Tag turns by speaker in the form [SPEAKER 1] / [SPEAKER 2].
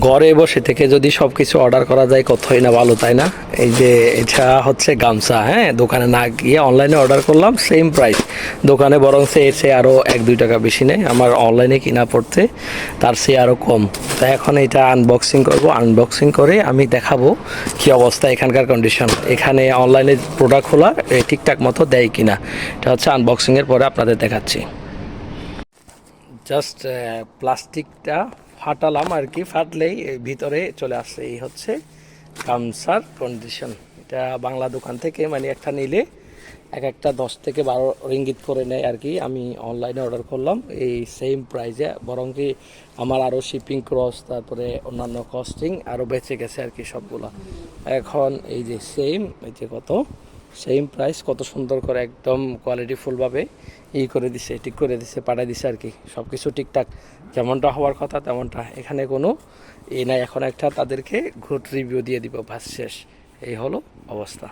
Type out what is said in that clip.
[SPEAKER 1] ঘরে বসে থেকে যদি সব কিছু অর্ডার করা যায় কতই না ভালো, তাই না? এই যে এটা হচ্ছে গামছা, হ্যাঁ, দোকানে না গিয়ে অনলাইনে অর্ডার করলাম, সেম প্রাইস। দোকানে বরং এর চেয়ে আরও 1-2 টাকা বেশি নেয়, আমার অনলাইনে কিনা পড়তে তার চেয়ে আরও কম। তাই এখন এটা আনবক্সিং করব, আনবক্সিং করে আমি দেখাবো কি অবস্থা এখানকার কন্ডিশন, এখানে অনলাইনে প্রোডাক্ট খোলা ঠিকঠাক মতো দেয় কিনা। এটা হচ্ছে আনবক্সিংয়ের পরে আপনাদের দেখাচ্ছি। জাস্ট প্লাস্টিকটা ফাটালাম আর কি, ফাটলেই ভিতরে চলে আসছে। এই হচ্ছে গামছার কন্ডিশন। এটা বাংলা দোকান থেকে মানে একটা নিলে একটা 10 থেকে 12 রিঙ্গিত করে নেয় আর কি। আমি অনলাইনে অর্ডার করলাম এই সেম প্রাইজে, বরং কি আমার আরও শিপিং ক্রস, তারপরে অন্যান্য কস্টিং আরও বেঁচে গেছে আর কি সবগুলো। এখন এই যে সেম, এই যে কত সেম প্রাইস, কত সুন্দর করে একদম কোয়ালিটিফুলভাবে করে দিছে, ঠিক করে দিছে, পাঠিয়ে দিছে আর কি। সব কিছু ঠিকঠাক যেমনটা হওয়ার কথা তেমনটা, এখানে কোনো নাই। এখন একটা তাদেরকে গুড রিভিউ দিয়ে দিব, বাস শেষ। এই হলো অবস্থা।